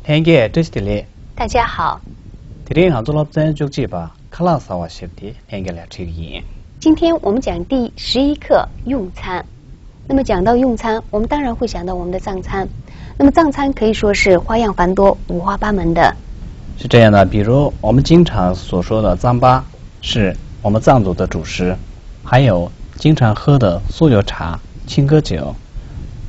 행게 뜻들이 大家好， 드링한 졸업전 쪽지바 클라스와 싶디 행게를 치기 今天我们讲第11课用餐。那么讲到用餐，我们当然会想到我们的藏餐。那么藏餐可以说是花样繁多、五花八门的。是这样的，比如我们经常所说的糌粑是我们藏族的主食，还有经常喝的酥油茶、青稞酒，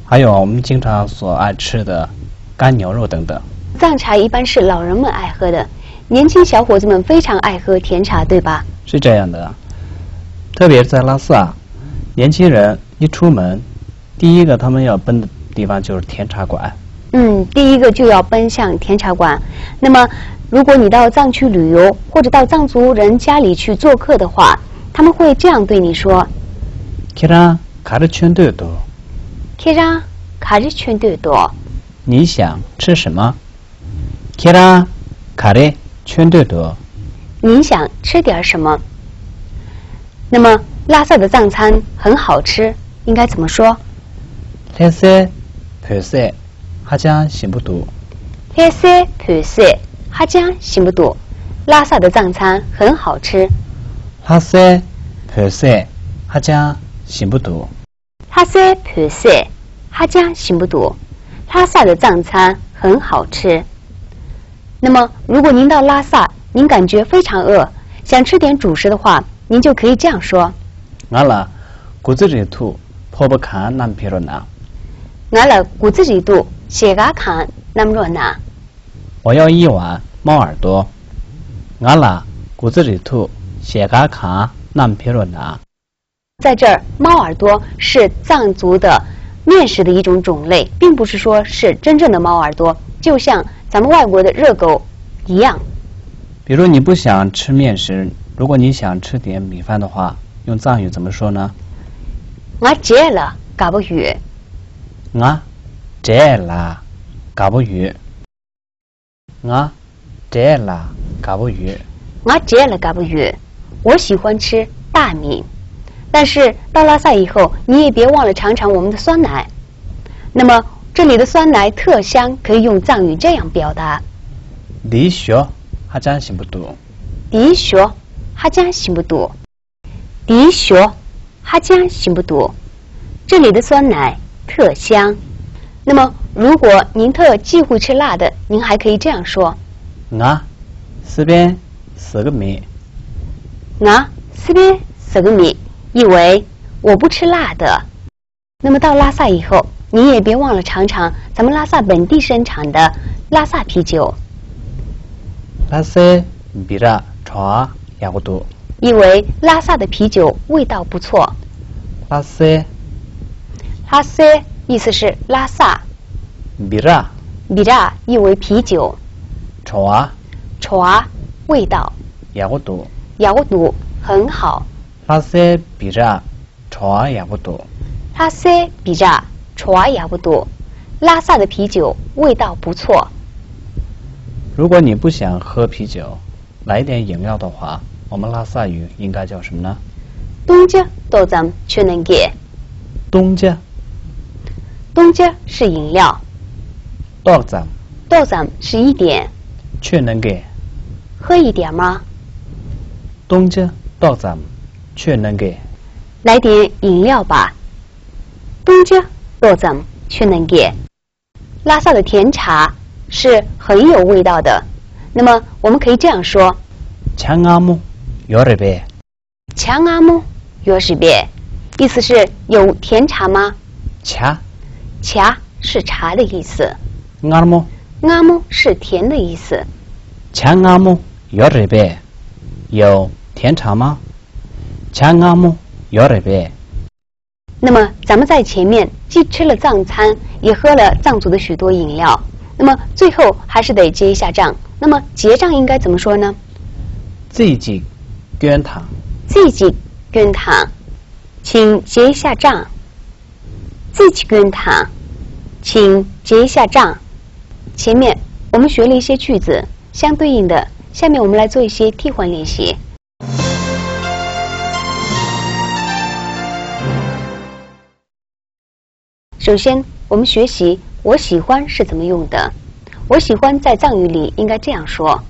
还有我们经常所爱吃的干牛肉等等。藏茶一般是老人们爱喝的，年轻小伙子们非常爱喝甜茶，对吧？是这样的，特别是在拉萨，年轻人一出门，第一个他们要奔的地方就是甜茶馆。第一个就要奔向甜茶馆。那么，如果你到藏区旅游，或者到藏族人家里去做客的话，他们会这样对你说키랑 가르춘데도：“Kira 가르춘데도。”你想吃什么？ 키랑 가르춘데도 你想吃点什么？那么拉萨的藏餐很好吃，应该怎么说？ 레세 벼세 하장 신부도 Pese pese哈江行不度？拉萨的藏餐很好吃。 하세 벼세 하장 신부도 Pese pese哈江行不度？拉萨的藏餐很好吃。那么，如果您到拉萨，您感觉非常饿，想吃点主食的话，您就可以这样说알라 고즈리투 포버칸 남피로나 ：“俺了骨子里度写嘎看那么热闹。” 我要一碗猫耳朵 알라 고즈리투 시가칸 남피로나 在这儿，猫耳朵是藏族的面食的一种种类，并不是说是真正的猫耳朵，就像咱们外国的热狗一样。比如你不想吃面食，如果你想吃点米饭的话，用藏语怎么说呢？我戒了，嘎不语。我戒了，嘎不语。我戒了，嘎不语。我戒了，嘎不语。我喜欢吃大米，但是到拉萨以后，你也别忘了尝尝我们的酸奶。那么这里的酸奶特香，可以用藏语这样表达：你学还真行不多。迪学哈江行不多，迪学哈江行不多。这里的酸奶特香。那么，如果您特忌讳吃辣的，您还可以这样说：我这边是个米。我这边是个米，意为我不吃辣的。那么到拉萨以后，你也别忘了尝尝咱们拉萨本地生产的拉萨啤酒。拉萨比拉茶也不多。意为拉萨的啤酒味道不错。拉萨拉萨意思是拉萨，比拉比拉意为啤酒，茶茶味道，也不多。咬肚很好。拉萨比拉茶也不多。拉萨比拉茶也不多。拉萨的啤酒味道不错。如果你不想喝啤酒，来点饮料的话，我们拉萨语应该叫什么呢？东家都咱却能给。东家东家是饮料，多咱豆咱是一点，却能给。喝一点吗？东家多咱却能给。来点饮料吧。东家豆咱却能给。拉萨的甜茶是很有味道的。那么我们可以这样说：强阿木有点呗。强阿木有是别，意思是有甜茶吗？茶茶是茶的意思，阿木阿木是甜的意思。强阿木有点呗，有甜茶吗？强阿木有点呗。那么咱们在前面既吃了藏餐，也喝了藏族的许多饮料，那么最后还是得结一下账。那么结账应该怎么说呢？自己捐糖。自己捐糖，请结一下账。自己捐糖，请结一下账。前面我们学了一些句子，相对应的，下面我们来做一些替换练习。首先，我们学习我喜欢是怎么用的。我喜欢在藏语里应该这样说。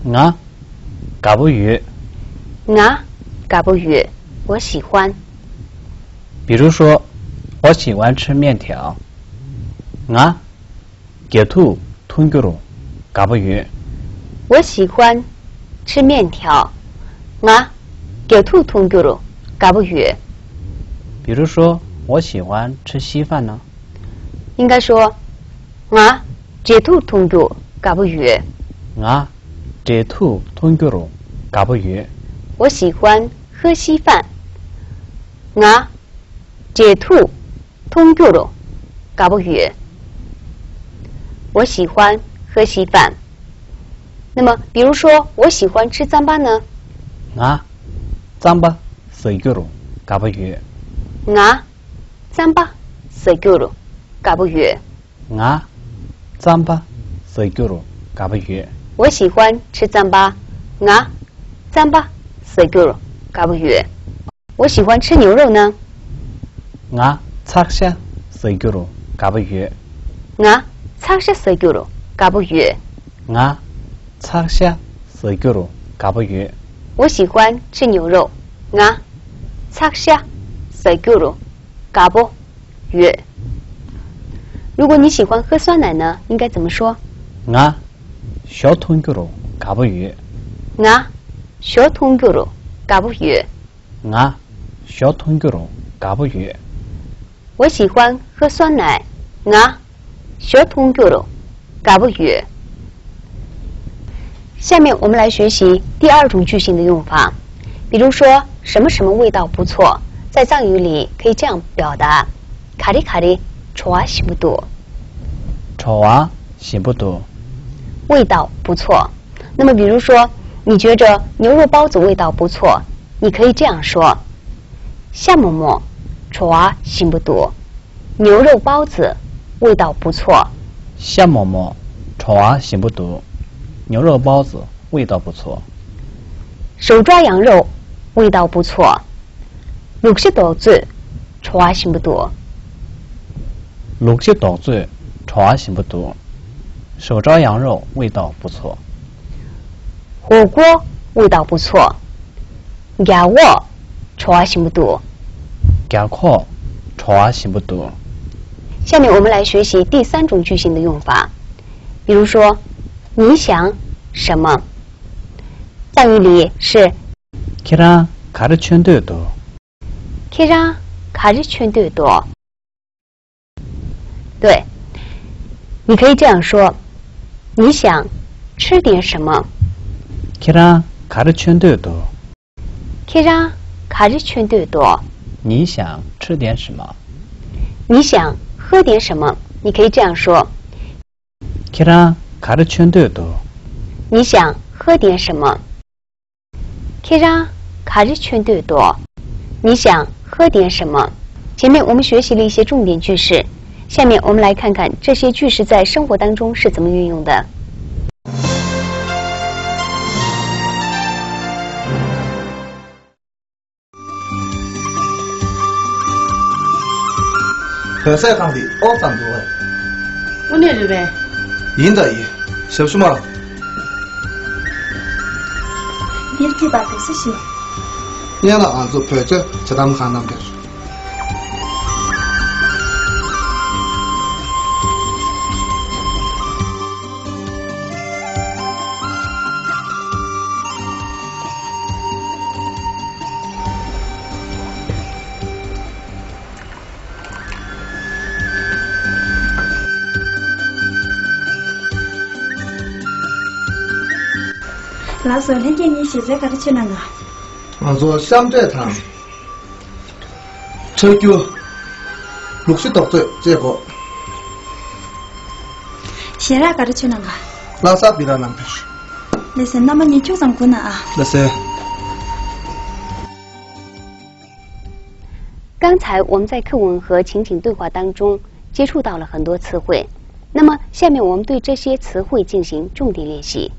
我嘎不语。我嘎不语，我喜欢。比如说，我喜欢吃面条。我给兔吞咕噜嘎不语。我喜欢吃面条。我给兔吞咕噜嘎不语。比如说，我喜欢吃稀饭呢。应该说，我给兔吞咕嘎不语。我给兔吞咕噜嘎不语。我喜欢喝稀饭。我给兔吞咕噜嘎不语。我喜欢喝稀饭。那么，比如说，我喜欢吃糌粑呢？我糌粑水咕噜嘎不语。我糌粑水咕噜嘎不语。我糌粑水咕噜嘎不语。我喜欢吃糌粑。我糌粑水咕噜嘎不语。我喜欢吃牛肉呢？我擦下水咕噜嘎不语。我擦下水咕噜嘎不语。我擦下水咕噜嘎不语。我喜欢吃牛肉。我擦下水咕噜嘎不语。如果你喜欢喝酸奶呢，应该怎么说？我小吞咕噜嘎不语。我小吞咕噜嘎不语。我小吞咕噜嘎不语。我喜欢喝酸奶。我小吞咕噜嘎不语。下面我们来学习第二种句型的用法。比如说，什么什么味道不错，在藏语里可以这样表达：卡里卡里，좋아喜不多。좋아喜不多。味道不错。那么，比如说，你觉着牛肉包子味道不错，你可以这样说：夏某某좋아喜不多。牛肉包子味道不错。夏某某좋아喜不多。牛肉包子味道不错。手抓羊肉味道不错。육식도주 좋아喜不多。육식도주 좋아喜不多。手抓羊肉味道不错。火锅味道不错。야워 좋아喜不多。야코 좋아喜不多。下面我们来学习第三种句型的用法。比如说，你想什么？藏语里是 걔랑 가르친대도 걔랑 가르친대도。对，你可以这样说：你想吃点什么？ 걔랑 가르친대도 걔랑 가르친대도。你想吃点什么？你想喝点什么？你可以这样说： 걔랑 가르친대도你想喝点什么？ 걔랑 가르친대도。你想喝点什么？前面我们学习了一些重点句式，下面我们来看看这些句式在生活当中是怎么运用的。회사에 간 뒤 어떤 거야? 오늘은 왜? 인다 이. 섭수마. 밀기 받을 쓰시. 얘나 안서 펴져 저담 가는 거. 라서 현진이 시제 가르치는 거. 안서 쌈제탕. 철교 60덕째 제거. 시라 가르치는 거. 라사 비라는 거. 내세 남은 이 초상구나. 라세. 刚才我们在课文和情景对话当中接触到了很多词汇，那么下面我们对这些词汇进行重点练习。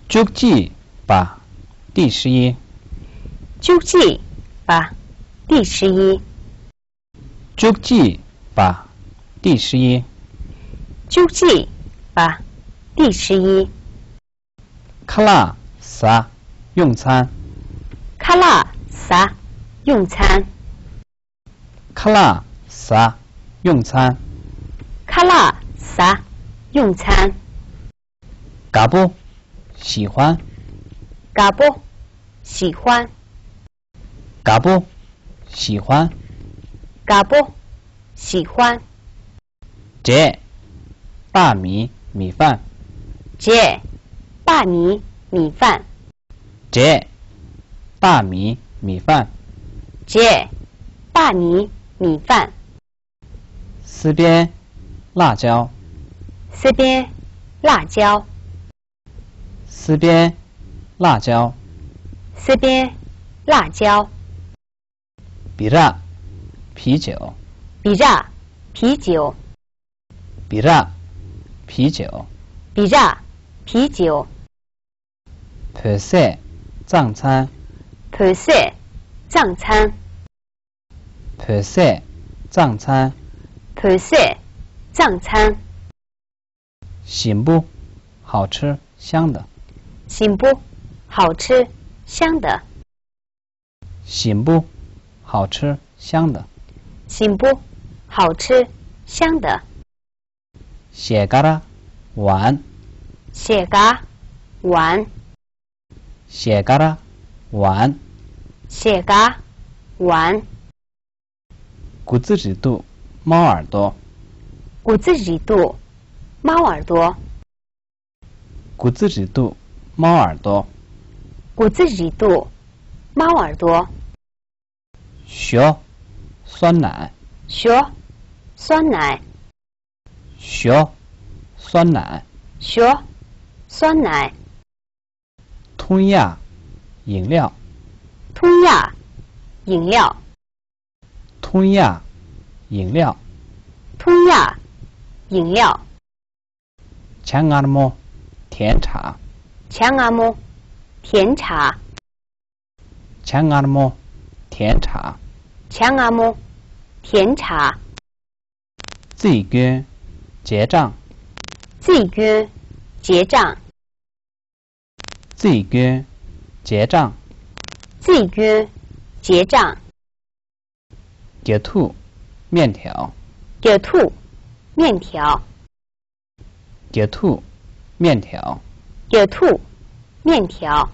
죽지吧，第11。救济吧，第11。救济吧，第11。救济吧，第11。卡拉萨用餐。卡拉萨用餐。卡拉萨用餐。卡拉萨用餐。嘎布喜欢。嘎布喜欢。嘎布喜欢。嘎布喜欢。这大米米饭。这大米米饭。这大米米饭。这大米米饭。四边辣椒。四边辣椒。四边辣椒。四边辣椒。比拉啤酒。比拉啤酒。比拉啤酒。比拉啤酒。盘菜藏餐。盘菜藏餐。盘菜藏餐。盘菜藏餐。行不？好吃香的。行不？好吃香的。行不？好吃香的。行不？好吃香的。写嘎啦玩。写嘎玩。写嘎啦玩。写嘎玩。骨子里肚猫耳朵。骨子里肚猫耳朵。骨子里肚猫耳朵。骨子里肚猫耳朵。学酸奶。学酸奶。学酸奶。学酸奶。通亚饮料。通亚饮料。通亚饮料。通亚饮料。强阿莫甜茶。强阿莫甜茶。强阿莫甜茶。强阿莫甜茶。自捐结账。自捐结账。自捐结账。自捐结账。给兔面条。给兔面条。给兔面条。给兔面条。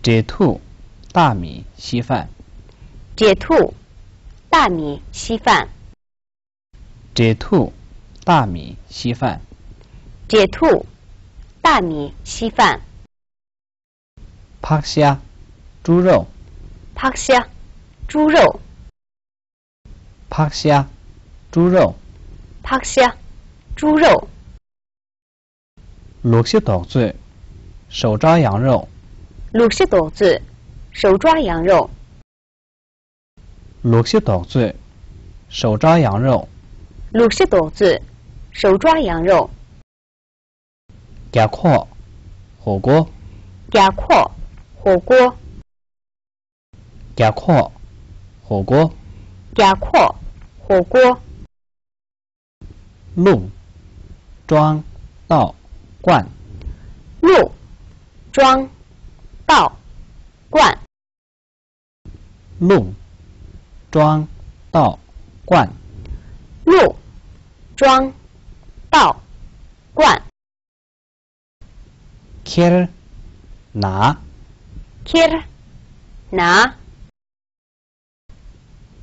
给兔大米稀饭。给兔大米稀饭。给兔大米稀饭。给兔大米稀饭。扒虾猪肉。扒虾猪肉。扒虾猪肉。扒虾猪肉。六色豆子手抓羊肉。六色豆子手抓羊肉。六色豆子手抓羊肉。六色豆子手抓羊肉。夹阔火锅。夹阔火锅。夹阔火锅。夹阔火锅。路装倒灌。路装倒灌。路装倒灌。路装倒灌。切拿。切拿。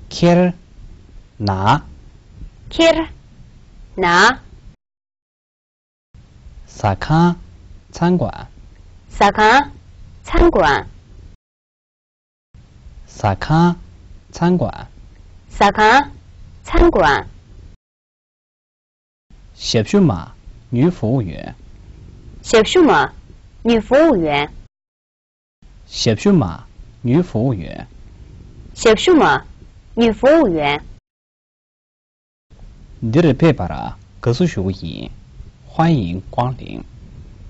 切拿。切拿。萨卡餐馆。萨卡餐馆。萨卡餐馆。萨卡餐馆。小数码女服务员。小数码女服务员。小数码女服务员。小数码女服务员。디르 페바라格式学营，欢迎光临。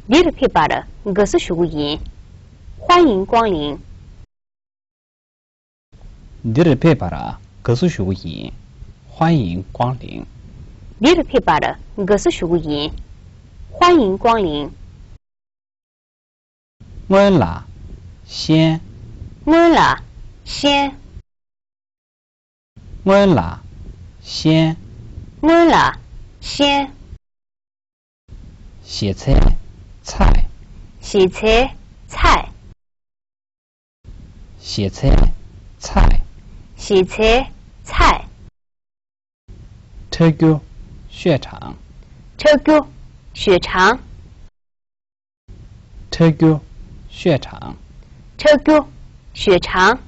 디르 페바라格式学营，欢迎光临。 니를 뵈봐라. 거수슈구이. 欢迎光临。니를 뵈봐라. 거수슈구이. 欢迎光临。我啦，先。我啦，先。我啦，先。我啦，先。洗菜，菜。洗菜，菜。洗菜，菜。洗菜，菜。车沟，血肠。车沟，血肠。车沟，血肠。车沟，血肠。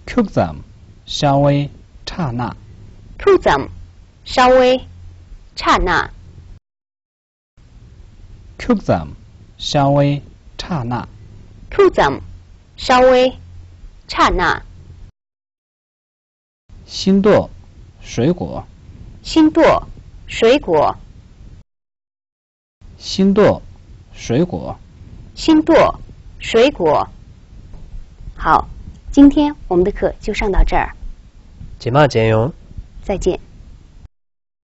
曲점，稍微，刹那。曲점，稍微，刹那。曲점，稍微，刹那。曲점，稍微，刹那。心剁，水果。心剁，水果。心剁，水果。心剁，水果。好，今天我们的课就上到这儿，节目见哟。再见。